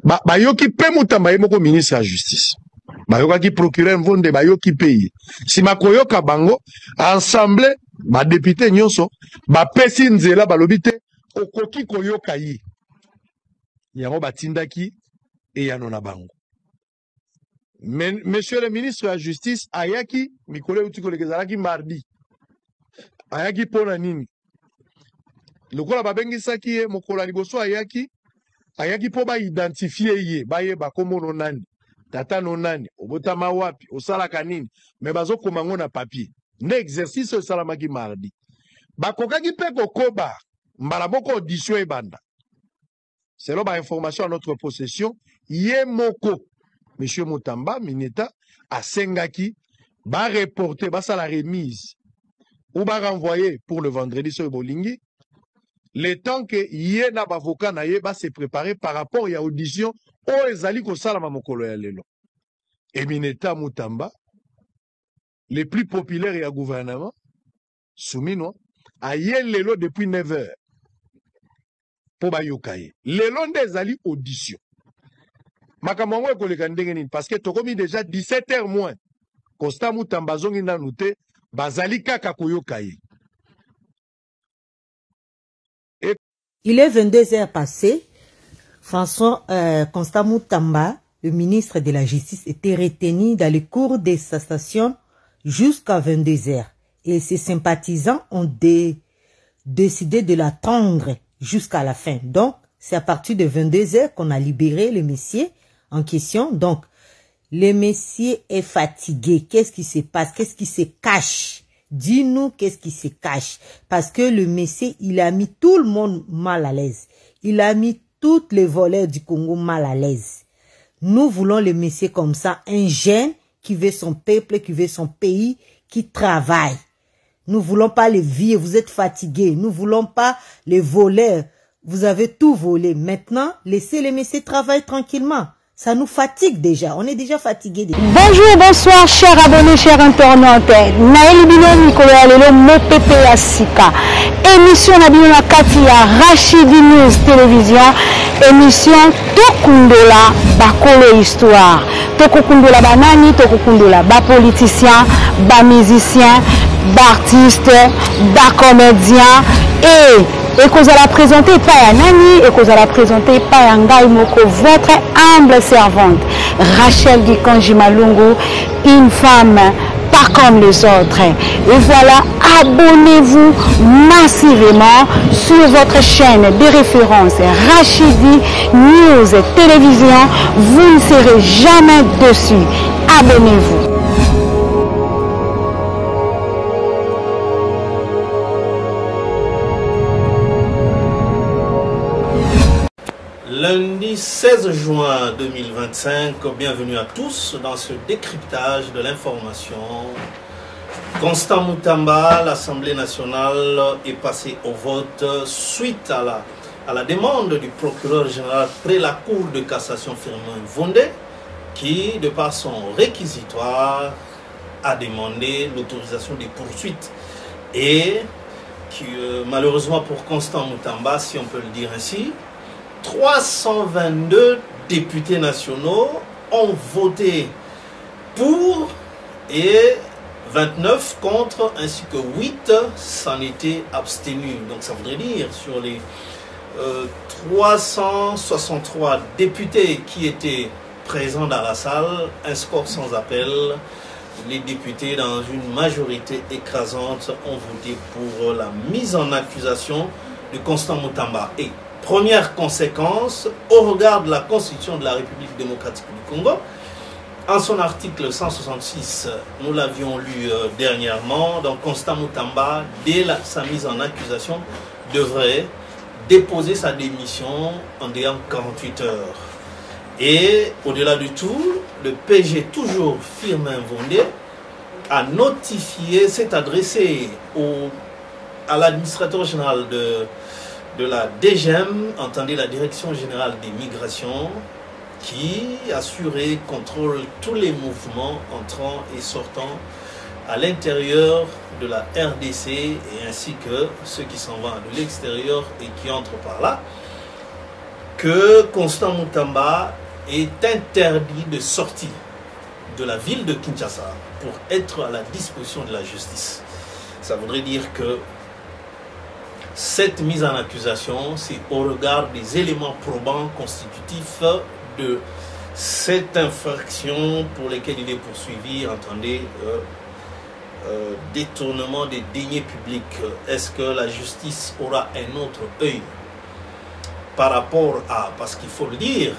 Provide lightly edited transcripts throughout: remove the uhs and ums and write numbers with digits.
Bayoki pe Mutamba moko ministre de la justice. Bayoki procureur Mvonde bayoki pe. Si makoyoka bango ensemble ba député nyonso ba pesi nzela balobite okoki koyoka yi. Yango batindaki et yanona bango. Monsieur le ministre de la justice ayaki mikolo uti kolegezalaki mardi. Ayaki pona nini. Lokola babengisaki ye mokolo liboso ayaki po ba identifier ye ba ye bakomo no nani tata no nani obotama wapi osalaka nini me bazo komango na papier nde exercice osalamaki mardi bakokaki pe kokoba mbala moko audition ebanda selon ba information à notre possession ye moko monsieur Mutamba Mineta asengaki ba reporter ba sala remise ou ba renvoyer pour le vendredi sur bolingi. Le temps que yé na bavoka na yé ba se préparer par rapport à audition o ezali ko sala mamokolo ya lelo. Et Mineta Mutamba, les plus populaires et à gouvernement, soumino, a yé lelo depuis 9 heures. Pour ba yokaye. Lelo nde ezali audition. Makamongo e koleka ndenge nini parce que tokomi déjà 17 heures moins. Constant Mutamba zongi na nute bazali kaka koyokaye. Il est 22 heures passées. Constant Mutamba, le ministre de la Justice, était retenu dans le cours de sa station jusqu'à 22 heures. Et ses sympathisants ont décidé de l'attendre jusqu'à la fin. Donc, c'est à partir de 22 heures qu'on a libéré le monsieur en question. Donc, le monsieur est fatigué. Qu'est-ce qui se passe? Qu'est-ce qui se cache? Dis-nous qu'est-ce qui se cache. Parce que le monsieur, il a mis tout le monde mal à l'aise. Il a mis tous les voleurs du Congo mal à l'aise. Nous voulons le monsieur comme ça, un jeune qui veut son peuple, qui veut son pays, qui travaille. Nous voulons pas les vieux, vous êtes fatigués. Nous voulons pas les voleurs. Vous avez tout volé. Maintenant, laissez les messieurs travailler tranquillement. Ça nous fatigue déjà. On est déjà fatigué. Bonjour, bonsoir, chers abonnés, chers internautes. Naël Bino Nicolas Lelo Mopepe Asika. Émission Nabino Katia Rachidi News Télévision. Émission Tokundola Bakolo Histoire. Tokundola Banani, Tokundola Ba politicien, Ba musicien, Ba artiste, Ba comédien et que vous allez présenter pas à Nani et que vous allez présenter pas à Ngai Moko, votre humble servante Rachel Gikonji Malungu, une femme pas comme les autres. Et voilà, abonnez-vous massivement sur votre chaîne de référence Rachidi News Télévision, vous ne serez jamais dessus. Abonnez-vous. Lundi 16 juin 2025, bienvenue à tous dans ce décryptage de l'information. Constant Mutamba, l'Assemblée nationale est passée au vote suite à la demande du procureur général près la Cour de cassation Firmin Mvonde, qui, de par son réquisitoire, a demandé l'autorisation des poursuites. Et qui, malheureusement pour Constant Mutamba, si on peut le dire ainsi, 322 députés nationaux ont voté pour et 29 contre, ainsi que 8 s'en étaient abstenus. Donc ça voudrait dire sur les 363 députés qui étaient présents dans la salle, un score sans appel. Les députés, dans une majorité écrasante, ont voté pour la mise en accusation de Constant Mutamba. Et première conséquence, au regard de la Constitution de la République démocratique du Congo, en son article 166, nous l'avions lu dernièrement, donc Constant Mutamba, dès sa mise en accusation, devrait déposer sa démission en dehors de 48 heures. Et au-delà du tout, le PG, toujours Firmin Mvonde, a notifié, s'est adressé à l'administrateur général de la DGM, entendez la Direction Générale des Migrations, qui assurait, contrôle tous les mouvements entrant et sortant à l'intérieur de la RDC et ainsi que ceux qui s'en vont de l'extérieur et qui entrent par là, que Constant Moutamba est interdit de sortir de la ville de Kinshasa pour être à la disposition de la justice. Ça voudrait dire que cette mise en accusation, c'est au regard des éléments probants constitutifs de cette infraction pour lesquelles il est poursuivi. Entendez, détournement des deniers publics. Est-ce que la justice aura un autre œil par rapport à, parce qu'il faut le dire,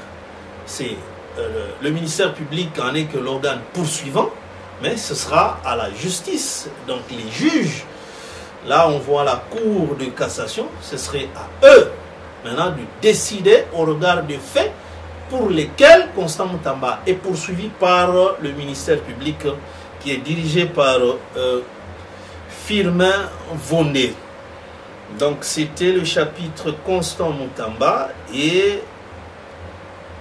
c'est le ministère public en est que l'organe poursuivant, mais ce sera à la justice, donc les juges. Là, on voit la Cour de cassation, ce serait à eux maintenant de décider au regard des faits pour lesquels Constant Moutamba est poursuivi par le ministère public qui est dirigé par Firmin Vondé. Donc, c'était le chapitre Constant Moutamba. Et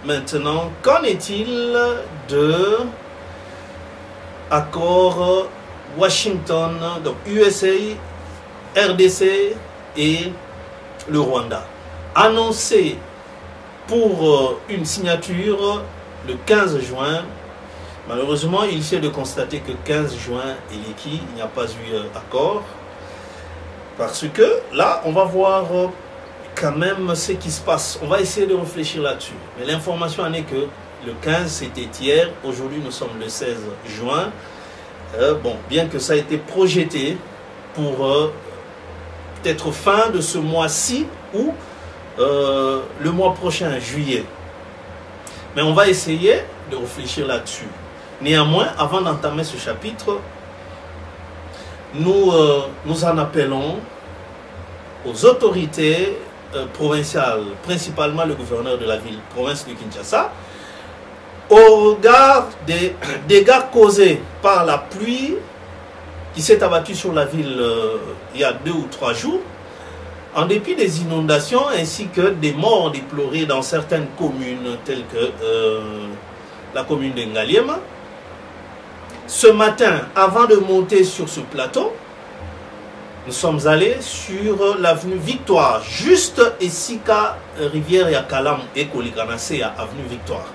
maintenant, qu'en est-il de accord Washington, donc USA, RDC et le Rwanda, annoncé pour une signature le 15 juin. Malheureusement, il s'est de constater que 15 juin, il n'y a pas eu accord. Parce que là, on va voir quand même ce qui se passe. On va essayer de réfléchir là-dessus. Mais l'information en est que le 15, c'était hier. Aujourd'hui, nous sommes le 16 juin. Bon, bien que ça a été projeté pour peut-être fin de ce mois-ci ou le mois prochain, juillet. Mais on va essayer de réfléchir là-dessus. Néanmoins, avant d'entamer ce chapitre, nous en appelons aux autorités provinciales, principalement le gouverneur de la ville, province de Kinshasa, au regard des dégâts causés par la pluie qui s'est abattue sur la ville il y a 2 ou 3 jours, en dépit des inondations ainsi que des morts déplorés dans certaines communes telles que la commune de Ngaliema. Ce matin, avant de monter sur ce plateau, nous sommes allés sur l'avenue Victoire, juste ici qu'à Rivière Yakalam et Kolikanase à avenue Victoire.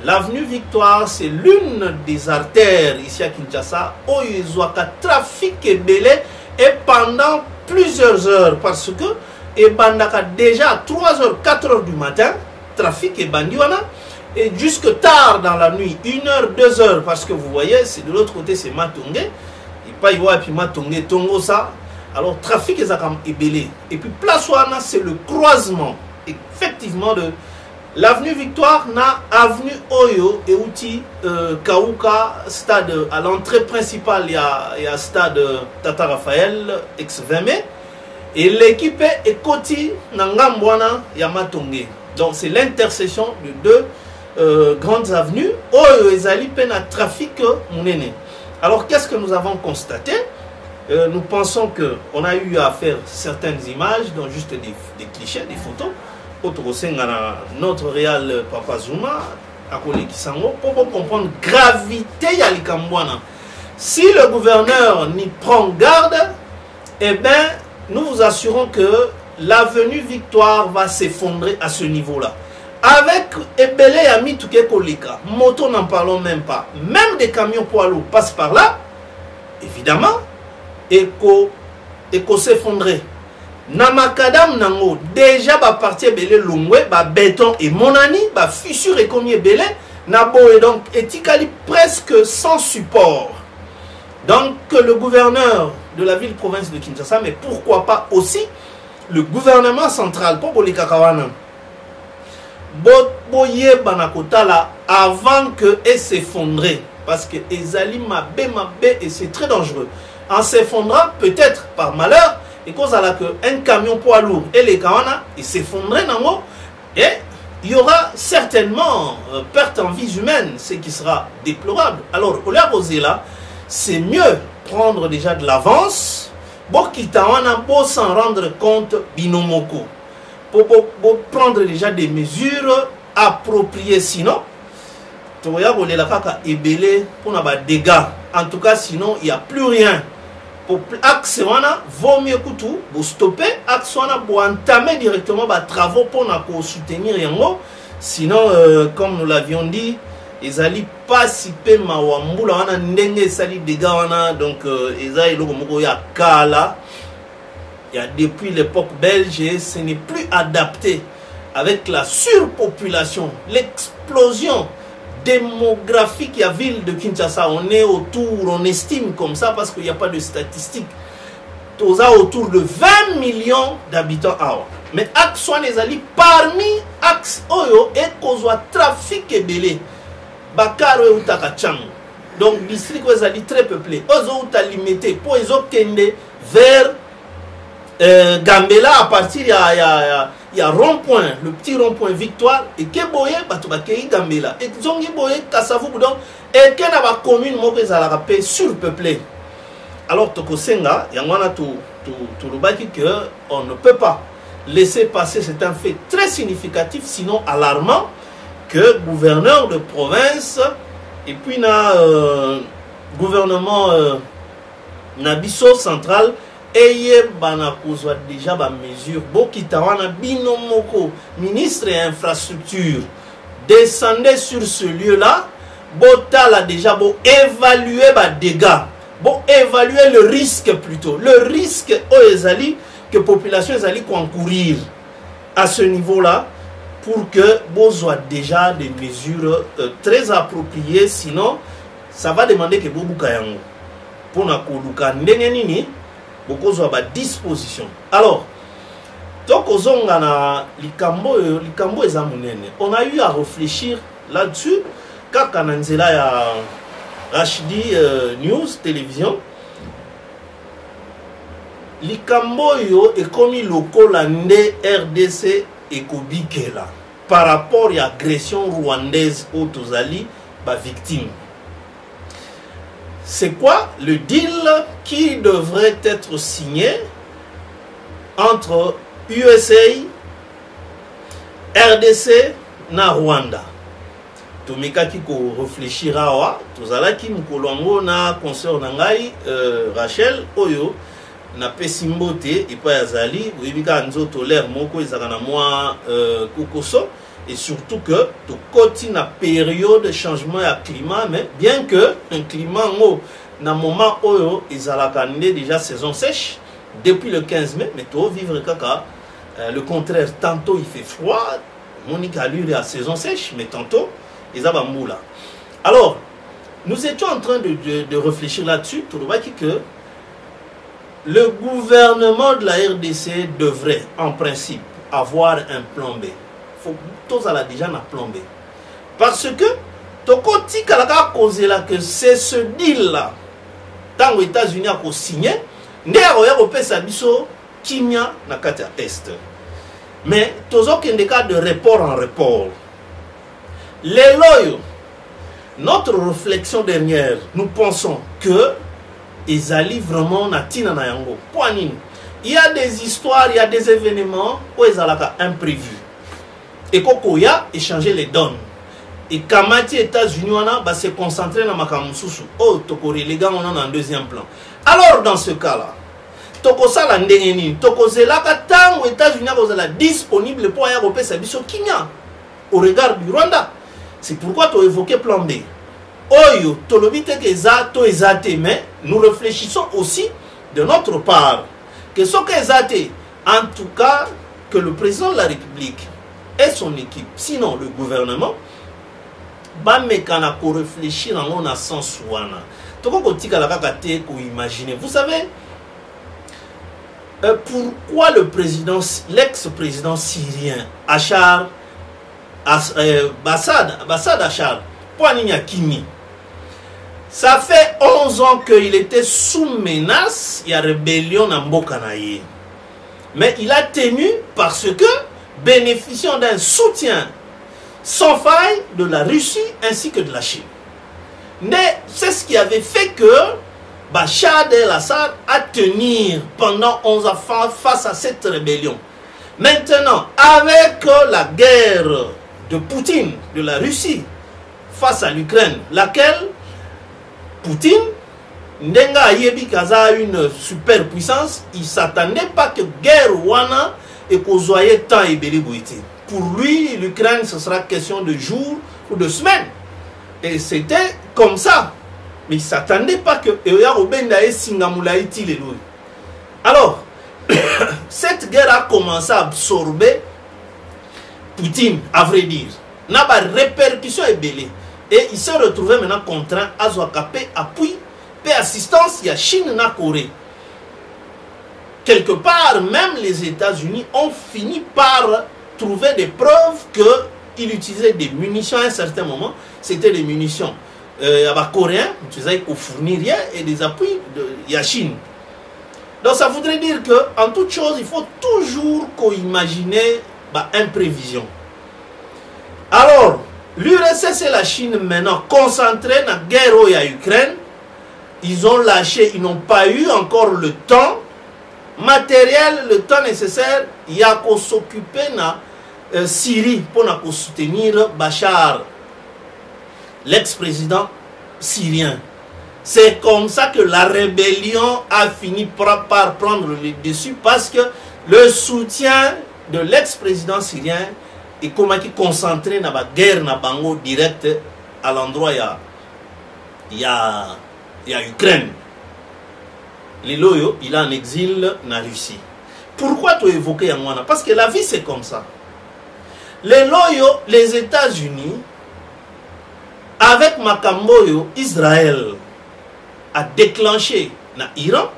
L'avenue Victoire, c'est l'une des artères ici à Kinshasa où il y a un trafic belé et pendant plusieurs heures parce que et déjà à 3h, 4h du matin, trafic est bandiwana. Et jusque tard dans la nuit, 1h, 2h, parce que vous voyez, c'est de l'autre côté, c'est Matongé. Et pas y puis Matongé, Tongo ça. Alors, trafic est ébélé. Et puis, place Ouana, c'est le croisement, effectivement, de l'avenue Victoire, na avenue Oyo, et outil Kauka, stade, à l'entrée principale, il y a stade Tata Raphaël, ex-20 mai. Et l'équipe est Koti, Nangambwana, Yamatongé. Donc, c'est l'intersection de deux grandes avenues où ils allaient peine à trafic mounene. Alors qu'est-ce que nous avons constaté? Nous pensons qu'on a eu à faire certaines images, donc juste des clichés, des photos. Notre réal Papa Zuma, pour comprendre la gravité de l'Ikambouana. Si le gouverneur n'y prend garde, eh bien, nous vous assurons que l'avenue Victoire va s'effondrer à ce niveau-là. Avec Ebele et Amitouké Kolika, moto n'en parlons même pas. Même des camions poids lourds passent par là, évidemment, et s'effondrer. Namakadam Nango, déjà ba parti Ebele Lungwe, ba béton et monani, ba fissure et comme Ebele, Nabo est donc éticali presque sans support. Donc le gouverneur de la ville-province de Kinshasa, mais pourquoi pas aussi le gouvernement central, pour Bolika Kawana, Boye Banakotala, avant qu'elle s'effondre, parce que Ezali Mabé, et c'est très dangereux. En s'effondrant, peut-être par malheur, et cause à la que un camion poids lourd et les Kawana, il s'effondrait dans et il y aura certainement perte en vies humaines, ce qui sera déplorable. Alors, au lieu de là, c'est mieux prendre déjà de l'avance, pour s'en rendre compte binomoko, pour prendre déjà des mesures appropriées, sinon, pour des dégâts. En tout cas, sinon, il n'y a plus rien axe wana vaut mieux que tout vous stopper axe wana pour entamer directement les travaux pour soutenir yango sinon comme nous l'avions dit ils allaient pas si peu mawambula wana ndenge sali dégâts wana donc ils allaient le ya kala il y a depuis l'époque belge et ce n'est plus adapté avec la surpopulation l'explosion démographique il y a ville de Kinshasa on est autour on estime comme ça parce qu'il n'y a pas de statistiques autour de 20 millions d'habitants mais axe les alliés parmi axe oyo et cause trafic et belé bakaro et utakachang donc district les alliés très peuplé ozo uta limité pour les kende vers Gambela à partir il y a rond-point le petit rond-point Victoire et Keboye batubakei Gambela et zongi boye Kasavu donc et kena ba commune moko ezalaka pe surpeuplé alors tokosenga yangwana tout lobaki que on ne peut pas laisser passer c'est un fait très significatif sinon alarmant que gouverneur de province et puis na gouvernement nabiso central et bana kozwa déjà ba mesure bokita wana bino moko ministre et infrastructure descendez sur ce lieu là botala déjà bo évaluer ba dégâts bon évaluer le risque plutôt le risque ezali que population ezali concourir à ce niveau là pour que bozwa déjà des mesures très appropriées sinon ça va demander que bobuka yango pour na koluka ndenge nini beaucoup de disposition. Alors, donc on a eu à réfléchir là-dessus quand Kananzela ya Rachidi News télévision likambo yo est commis local landé RDC et Kobikela par rapport à l'agression rwandaise aux Tozali ba victime. C'est quoi le deal qui devrait être signé entre USA, RDC na Rwanda? Tomika ki ko réfléchira wa, tozala ki mkolongo na concert nangai Rachel oyo na pesimbote epa yazali, wibika nzoto l'air moko ezaka na moi kokoso. Et surtout que tout côté na période de changement à climat mais bien que un climat na moment où ils allaient déjà saison sèche depuis le 15 mai mais tout vivre kaka le contraire tantôt il fait froid Monique allure à saison sèche mais tantôt ils avaient moula. Alors nous étions en train de réfléchir là-dessus tout le monde que le gouvernement de la RDC devrait en principe avoir un plan B. Tous à la déjà n'a plombé parce que tokoti kalaka cause là que c'est ce deal là dans les États-Unis a signé ndero ya kopesa biso kimia na kati ya est mais tozo kende cas de report en report les loyaux notre réflexion dernière nous pensons que ils allaient vraiment na tina na yango poanine il y a des histoires il y a des événements où ils alaka imprévus et Kokoya échanger les donnes. Et Kamati États-Unis va se concentrer dans Makamususu. Oh, Tokori, les gars, on en a un deuxième plan. Alors, dans ce cas-là, Tokosa la ndengeni, Tokozela Katang aux États-Unis est disponible pour aller au Sabiso Kenya au regard du Rwanda. C'est pourquoi tu as évoqué plan B. Oyo, Tolobite Kezato Ezate, mais nous réfléchissons aussi de notre part que ce qu'Ezate, en tout cas, que le président de la République et son équipe, sinon le gouvernement, va me réfléchir en un sens wana. Vous savez pourquoi le président, l'ex-président syrien Bachar Assad Achar, Kimi, ça fait 11 ans qu'il était sous menace, il y a rébellion en Mbokanaye. Mais il a tenu parce que bénéficiant d'un soutien sans faille de la Russie ainsi que de la Chine. Mais c'est ce qui avait fait que Bachar el-Assad a tenu pendant 11 ans face à cette rébellion. Maintenant, avec la guerre de Poutine, de la Russie, face à l'Ukraine, laquelle Poutine Ndenga Yebi Kaza une superpuissance, il ne s'attendait pas que guerre wana et qu'on soit tant et belébouité. Pour lui, l'Ukraine, ce sera question de jours ou de semaines. Et c'était comme ça. Mais il ne s'attendait pas que alors, cette guerre a commencé à absorber Poutine, à vrai dire. N'a pas de répercussion ébélée. Et il s'est retrouvé maintenant contraint à Zouakapé, appui, paix assistance, il y a Chine, na Corée. Quelque part, même les États-Unis ont fini par trouver des preuves qu'il utilisait des munitions à un certain moment. C'était des munitions coréennes, tu sais, qu'on fournit rien, et des appuis de la Chine. Donc ça voudrait dire qu'en toute chose, il faut toujours imaginer imprévision. Alors, l'URSS et la Chine maintenant concentrés dans la guerre en Ukraine, ils ont lâché, ils n'ont pas eu encore le temps matériel, le temps nécessaire, il y a qu'à s'occuper de Syrie pour soutenir Bachar, l'ex-président syrien. C'est comme ça que la rébellion a fini par prendre le dessus, parce que le soutien de l'ex-président syrien est concentré dans la guerre na bango direct à l'endroit il y a Ukraine. Les loyaux, il est en exil en Russie. Pourquoi tu évoques Yangwana? Parce que la vie c'est comme ça. Les loyaux, les États-Unis, avec Makamboyo, Israël a déclenché l'Iran,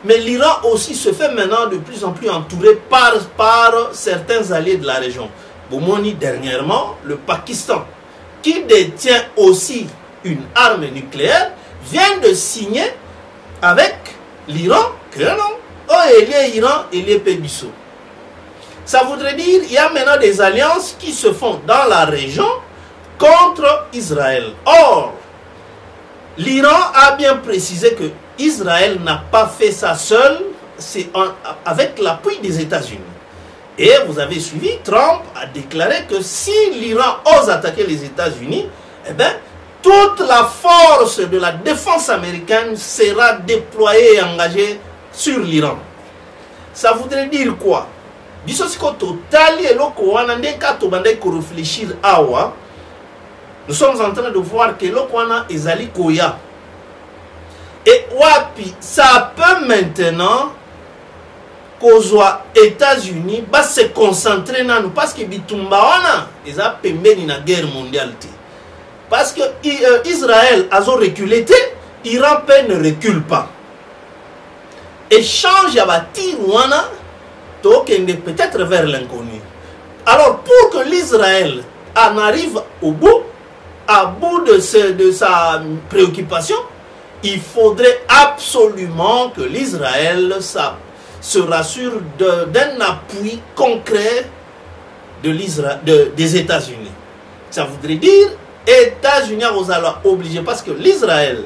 mais l'Iran aussi se fait maintenant de plus en plus entouré par certains alliés de la région. Boumoni dernièrement, le Pakistan, qui détient aussi une arme nucléaire, vient de signer avec l'Iran que non, il est Iran et les Pébisso. Ça voudrait dire qu'il y a maintenant des alliances qui se font dans la région contre Israël. Or, l'Iran a bien précisé que Israël n'a pas fait ça seul, c'est avec l'appui des États-Unis. Et vous avez suivi, Trump a déclaré que si l'Iran ose attaquer les États-Unis, eh bien, toute la force de la défense américaine sera déployée et engagée sur l'Iran. Ça voudrait dire quoi? Nous sommes en train de voir que l'Okwana est Zali Koya. Et Wapi, ça peut maintenant qu'aux États-Unis se concentrer dans nous, parce que Bitumbawana ils ont permis la guerre mondiale. Parce que Israël a reculé, Iran ne recule pas. Échange à Tirwana, peut-être vers l'inconnu. Alors pour que l'Israël en arrive au bout, à bout de sa préoccupation, il faudrait absolument que l'Israël se rassure d'un appui concret des États-Unis. Ça voudrait dire États-Unis sont obligés, parce que l'Israël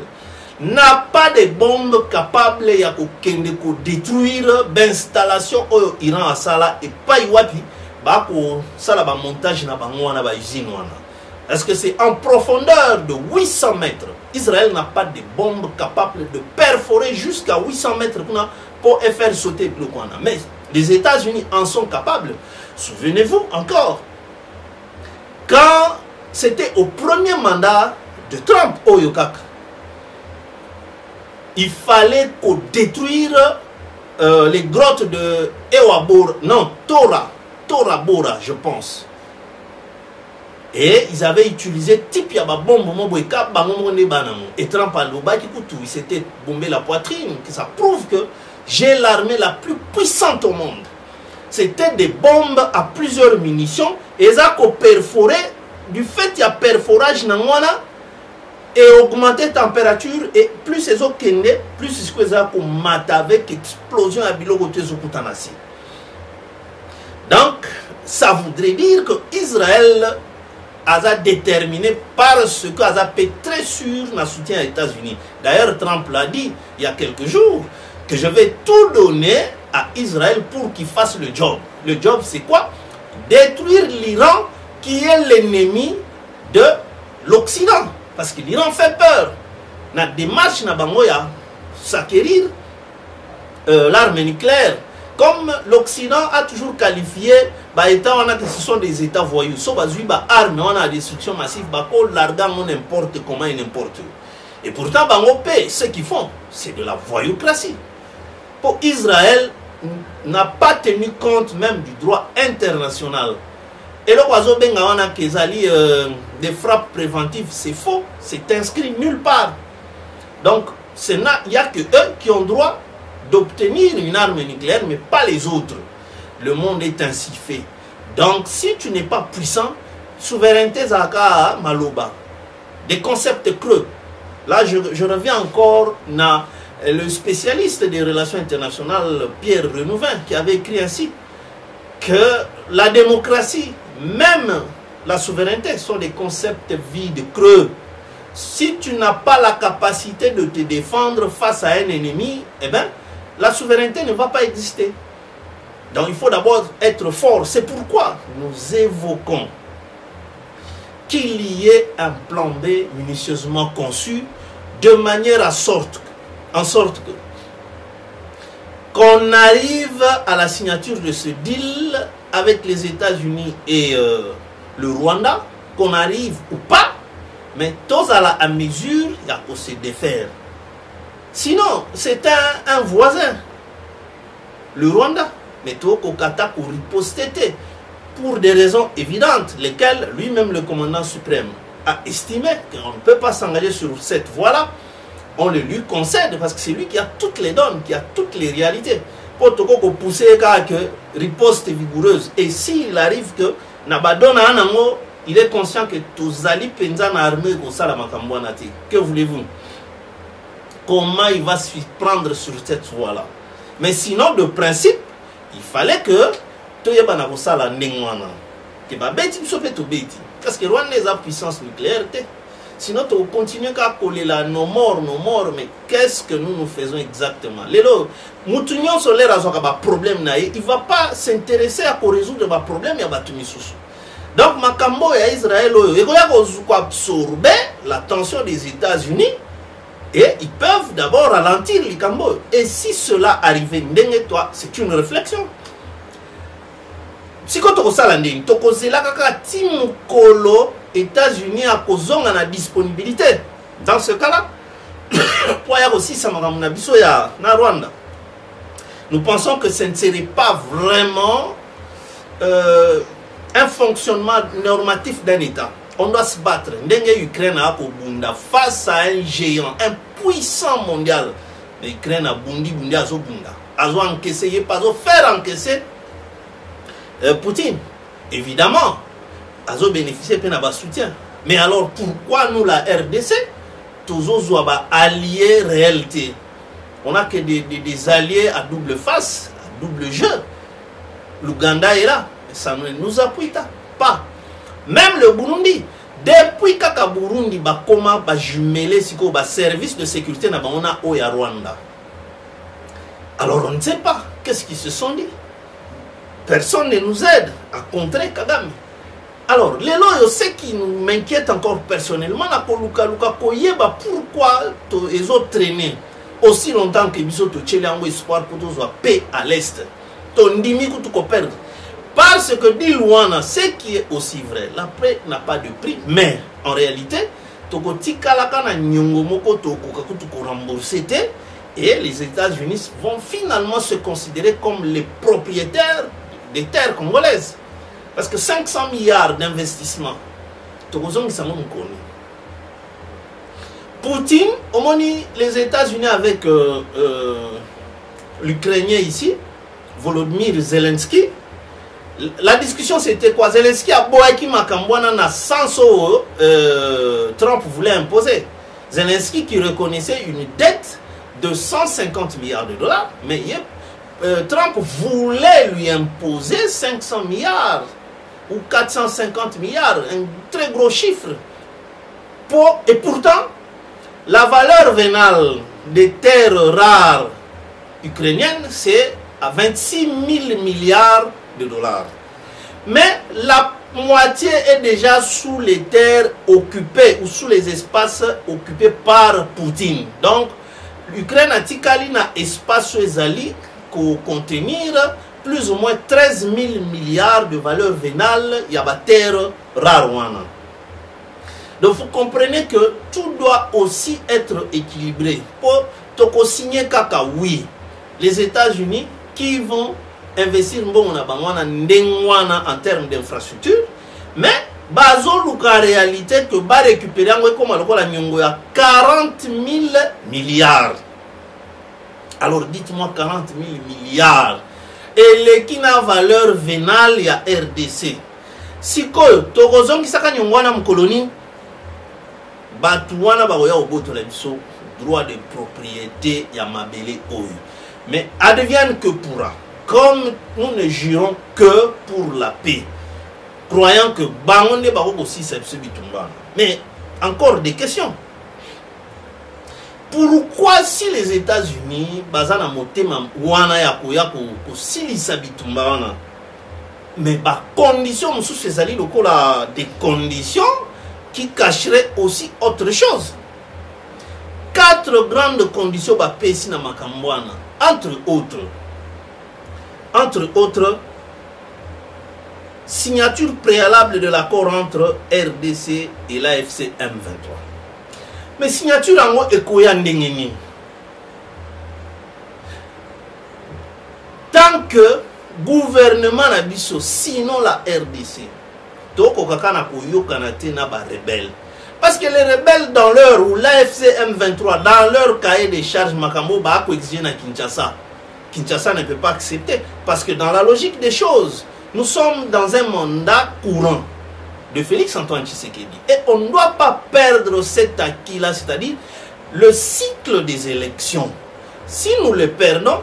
n'a pas de bombes capables de détruire l'installation au Iran à Sala et pas Iwapi, ça la montage na bangwana ba usine wana. Est-ce que c'est en profondeur de 800 mètres? Israël n'a pas de bombes capables de perforer jusqu'à 800 mètres pour faire sauter le Kwana. Mais les États-Unis en sont capables. Souvenez-vous encore, quand c'était au premier mandat de Trump au Yokak, il fallait détruire les grottes de Ewabor, non, Tora Bora, je pense. Et ils avaient utilisé type ya bombe et Trump a il s'était bombé la poitrine, que ça prouve que j'ai l'armée la plus puissante au monde. C'était des bombes à plusieurs munitions et ça a perforé, du fait qu'il y a perforage nangwana et augmenter température, et plus ces eaux kende, plus c'est ce que ça a avec explosion à bilogote zokutanasi. Donc ça voudrait dire que Israël a déterminé parce que a fait très sûr dans le soutien aux États-Unis. D'ailleurs, Trump l'a dit il y a quelques jours que je vais tout donner à Israël pour qu'il fasse le job. Le job, c'est quoi? Détruire l'Iran qui est l'ennemi de l'Occident. Parce que l'Iran fait peur. La démarche na bangoya s'acquérir l'arme nucléaire. Comme l'Occident a toujours qualifié que ce sont des États voyous. So armes, on a destruction massive, l'argent n'importe comment et n'importe où. Et pourtant, ce qu'ils font, c'est de la voyoucratie. Pour Israël, n'a pas tenu compte même du droit international. Et le oiseau bengawana kezali des frappes préventives, c'est faux, c'est inscrit nulle part. Donc, il n'y a que eux qui ont droit d'obtenir une arme nucléaire, mais pas les autres. Le monde est ainsi fait. Donc, si tu n'es pas puissant, souveraineté zaka maloba. Des concepts creux. Là, je reviens encore à le spécialiste des relations internationales, Pierre Renouvin, qui avait écrit ainsi que la démocratie, même la souveraineté, sont des concepts vides, creux. Si tu n'as pas la capacité de te défendre face à un ennemi, eh bien, la souveraineté ne va pas exister. Donc il faut d'abord être fort. C'est pourquoi nous évoquons qu'il y ait un plan B minutieusement conçu de manière en sorte que qu'on arrive à la signature de ce deal avec les États-Unis et le Rwanda, qu'on arrive ou pas, mais tous à mesure, il y a pour se défaire. Sinon, c'est un voisin, le Rwanda, mais tout au Kata pour riposter pour des raisons évidentes, lesquelles lui-même le commandant suprême a estimé qu'on ne peut pas s'engager sur cette voie-là. On le lui concède parce que c'est lui qui a toutes les donnes, qui a toutes les réalités. Pour tout pousser que riposte vigoureuse. Et s'il arrive que Nabadona Anango, il est conscient que tous ali penzana armée au Salamakambouanati. Que voulez-vous? Comment il va se prendre sur cette voie-là? Mais sinon, de principe, il fallait que Toyeba Nabosala Nengwana. Que Babeti Psopé Tobeti. Parce que Rwanda a puissance nucléaire. Sinon, tu continues à coller là, nos morts, mais qu'est-ce que nous faisons exactement? Lélo, Moutunion solaire a un problème, il ne va pas s'intéresser à résoudre le problème, il y a donc, Makambo et Israël, ils vont absorber l'attention des États-Unis et ils peuvent d'abord ralentir les Cambo. Et si cela arrivait, c'est une réflexion. Si tu as dit que tu as États-Unis à cause de la disponibilité. Dans ce cas-là, pour y avoir aussi ça na Rwanda. Nous pensons que ce ne serait pas vraiment un fonctionnement normatif d'un État. On doit se battre. L'Ukraine a face à un géant, un puissant mondial. L'Ukraine a bundi a encaissé, pas faire encaisser Poutine. Évidemment. Azo bénéficier de notre soutien. Mais alors pourquoi nous la RDC tous alliés réalité? On a que des alliés à double face, à double jeu. L'Ouganda est là, mais ça ne nous appuie pas. Même le Burundi, depuis que Burundi a jumelé le service de sécurité on a au Rwanda. Alors on ne sait pas qu'est-ce qu'ils se sont dit. Personne ne nous aide à contrer Kagame. Alors, les lois, ce qui m'inquiète encore personnellement, pourquoi les autres traîner aussi longtemps que les autres ont espoir pour tous paix à l'Est. Parce que dit Luana, ce qui est aussi vrai, la paix n'a pas de prix, mais en réalité, et les États-Unis vont finalement se considérer comme les propriétaires des terres congolaises. Parce que 500 milliards d'investissements, Poutine, les États-Unis avec l'Ukrainien ici, Volodymyr Zelensky, la discussion c'était quoi? Zelensky a boaki Makambouana na sanso Trump voulait imposer. Zelensky qui reconnaissait une dette de 150 milliards de dollars, mais Trump voulait lui imposer 500 milliards. Ou 450 milliards, un très gros chiffre. Et pourtant, la valeur vénale des terres rares ukrainiennes, c'est à 26 000 milliards de dollars. Mais la moitié est déjà sous les terres occupées ou sous les espaces occupés par Poutine. Donc, l'Ukraine a tikali na espace ezali ko contenir plus ou moins 13 000 milliards de valeur vénale ya ba terre rare wana. Donc vous comprenez que tout doit aussi être équilibré. Pour toko signer kaka oui, les États-Unis qui vont investir en termes d'infrastructure, mais bazo luka réalité que ba récupérer comme la nyongo ya 40 000 milliards. Alors dites-moi 40 000 milliards. Et les qui n'a valeur vénale ya RDC. Si ko tokozong ki saka nyongo na mkoloni batuwana ba oya oboto la biso droit de propriété ya mabele oyo. Mais advienne que pourra. Comme nous ne jurons que pour la paix, croyant que Bangonde Barok aussi c'est ce bitumba. Mais encore des questions. Pourquoi si les États-Unis, bazana motema wana ya koya ko silisa bitumba, mais par condition sous ces alliés locaux là des conditions qui cacheraient aussi autre chose. 4 grandes conditions ba pesi na makambwana, entre autres, signature préalable de l'accord entre RDC et l'AFC M23. Mais signature en ekoya ndengeni. Tant que gouvernement na biso, sinon la RDC, toko kakana koyoka na te na ba rebelle. Parce que les rebelles dans leur ou l'AFC M23 dans leur cahier de charges makambo ba ko exiger na Kinshasa. Kinshasa ne peut pas accepter parce que dans la logique des choses, nous sommes dans un mandat courant de Félix Antoine Tshisekedi et on ne doit pas perdre cet acquis-là, c'est-à-dire le cycle des élections. Si nous le perdons,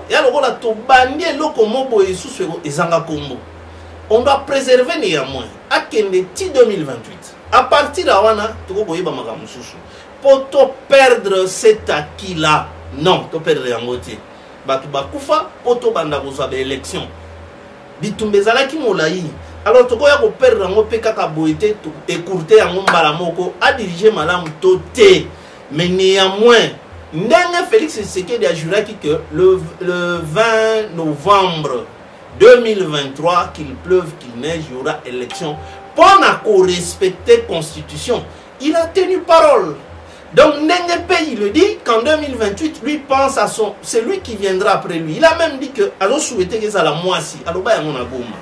on doit préserver néanmoins à Kendeti 2028. À partir de là, pour perdre cet acquis-là, non, tu perdre en moitié. Batu bakufa poto banda kozwa élection bitumbezala ki molai alors toko ya ko perdre ngo pe kaka boité écourter yango mbala moko a diriger malamu toté mais néanmoins ndenge Félix Tshisekedi a juré que le 20 novembre 2023 qu'il pleuve qu'il neige il y aura élection pour respecter constitution. Il a tenu parole. Donc Ndenge Pays le dit qu'en 2028, lui pense à son... C'est lui qui viendra après lui. Il a même dit que... Alors souhaité que ça la moisi. Alors bah on a goma.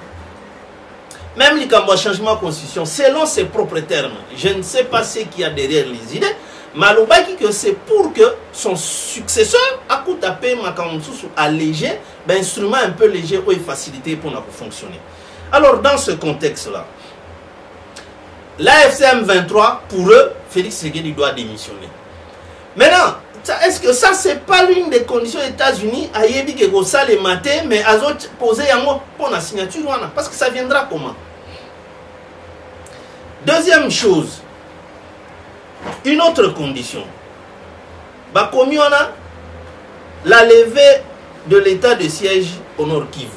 Même les Cambois changement de constitution, selon ses propres termes. Je ne sais pas ce qu'il y a derrière les idées. Mais alors bah que c'est pour que son successeur a coup tapé ma sous allégé, ben instrument un peu léger ou facilité pour fonctionner. Alors dans ce contexte-là, l'AFCM 23, pour eux, Félix Tshisekedi doit démissionner. Maintenant, est-ce que ça, c'est pas l'une des conditions des États-Unis à Yebi que ça les maté, mais à autres poser un mot pour la signature, parce que ça viendra comment? Deuxième chose, une autre condition. Bah, comme on a la levée de l'état de siège au Nord Kivu.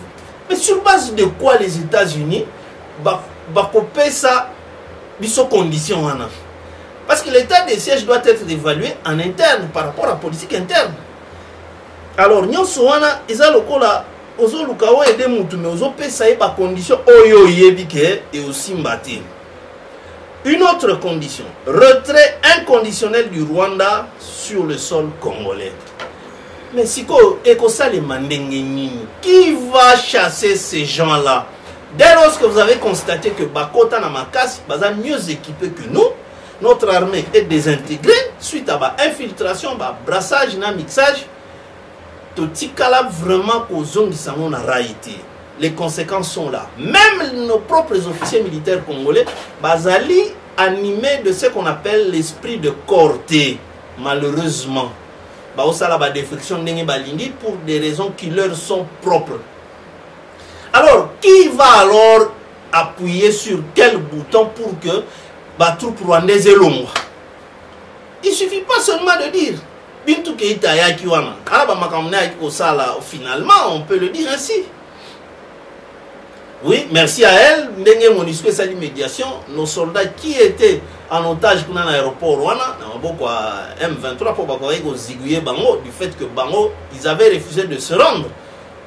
Mais sur base de quoi les États-Unis bah couper ça? Conditions. Parce que l'état de siège doit être évalué en interne par rapport à la politique interne. Alors, nous sommes et aussi une autre condition, retrait inconditionnel du Rwanda sur le sol congolais. Mais si qui va chasser ces gens-là? Dès lors que vous avez constaté que Bakota Namakas est mieux équipé que nous, notre armée est désintégrée suite à l'infiltration, brassage, mixage, tout là vraiment aux zones qui sont en réalité. Les conséquences sont là. Même nos propres officiers militaires congolais, bazali animés de ce qu'on appelle l'esprit de Corté, malheureusement. Ba défection pour des raisons qui leur sont propres. Alors, qui va alors appuyer sur quel bouton pour que la troupe rwandaise est longue? Il ne suffit pas seulement de dire Bintou Keita Yakiwana. Finalement, on peut le dire ainsi. Oui, merci à elle. Nos soldats qui étaient en otage dans l'aéroport M23 pour ziguer Bango du fait que Bango ils avaient refusé de se rendre.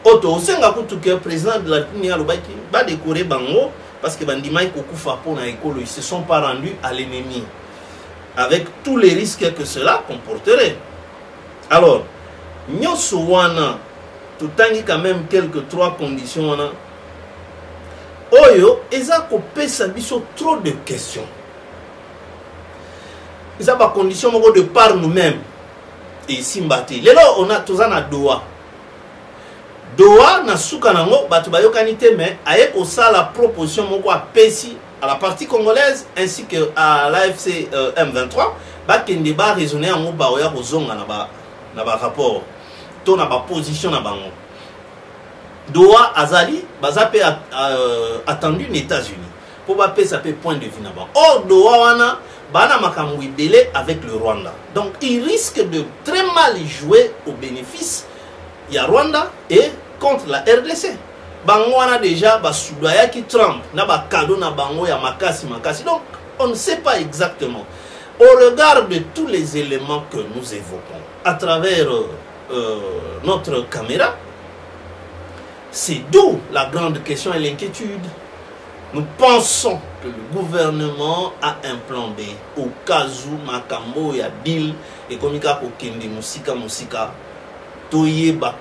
Auto que le président de la République va décorer Bango parce que Bandimai Kokufa pour na école ils se sont pas rendus à l'ennemi avec tous les risques que cela comporterait. Alors Nyosuwana tout en quand même quelques trois conditions Oyo eza kopesa biso trop de questions. Ils ont pas condition de par nous-mêmes et Simbati. Lelo on a tous en Doha. Doha na suka nango batu bayokanite mais aye osa la proposition moko a pesi à la partie congolaise ainsi que à l'AFC M23 ba kende ba raisonner en ba oya kozonga na ba rapport to na ba position na bango. Doha azali bazape attendu aux États-Unis pour ba pesa pe point de vue na ba. Or Doha wana bana makambo ibele avec le Rwanda. Donc il risque de très mal jouer au bénéfice il y a Rwanda et contre la RDC. Bango wana déjà ba soudoya qui Trump na ba cadeau na bango ya makasi. Donc on ne sait pas exactement. Au regard de tous les éléments que nous évoquons à travers notre caméra, c'est d'où la grande question et l'inquiétude. Nous pensons que le gouvernement a un plan B au cas où Makambo y a deal et comme il y a Musika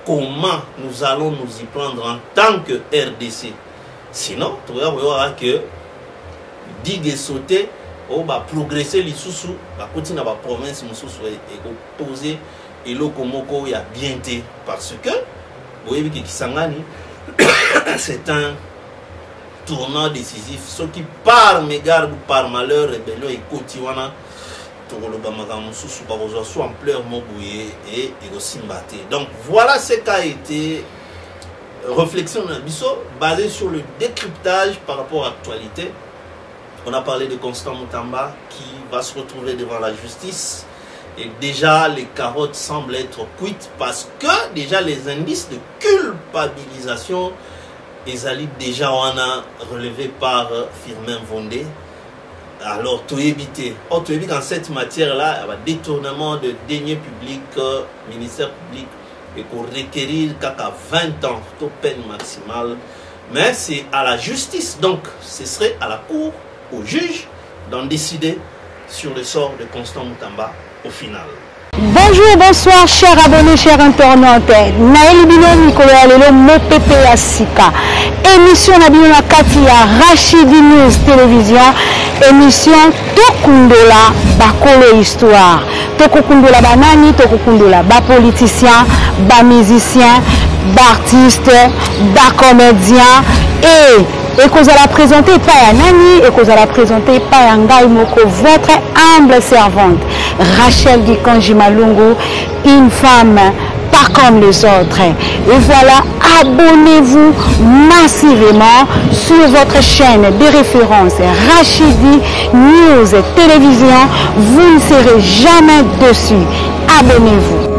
comment nous allons nous y prendre en tant que RDC. Sinon, tu vas voir que digue sauter ou progresser les sous continuer la province et poser et le Komoko y a bien été parce que vous voyez que Kisangani c'est un tournant décisif. Ceux qui par mégarde ou par malheur rébellion et Kotiwana sous ampleur mobouillé et Simbaté. Donc voilà ce qu'a été réflexion basée sur le décryptage par rapport à l'actualité. On a parlé de Constant Moutamba qui va se retrouver devant la justice et déjà les carottes semblent être cuites parce que déjà les indices de culpabilisation Ezali déjà on a relevé par Firmin Vondé. Alors tout éviter. Tout éviter en cette matière-là, détournement de deniers publics, ministère public, et qu'on requérir qu'à 20 ans, toute peine maximale. Mais c'est à la justice, donc ce serait à la cour, au juge, d'en décider sur le sort de Constant Moutamba au final. Bonjour, bonsoir, chers abonnés, chers internautes. Naël Bino Nicolas Lelo Mopepe Asika. Émission Nabino Katia Rachidi News Télévision. Émission Tokundola Bakolo Histoire. Tokundola Banani, Tokundola Ba politicien, Ba musicien, Ba artiste, Ba comédien et que vous allez présenter pas Nani et que vous allez présenter pas Ngai Moko, votre humble servante Rachel Gikanji Malungu, une femme pas comme les autres. Et voilà, abonnez-vous massivement sur votre chaîne de référence Rachidi News Télévision. Vous ne serez jamais dessus. Abonnez-vous.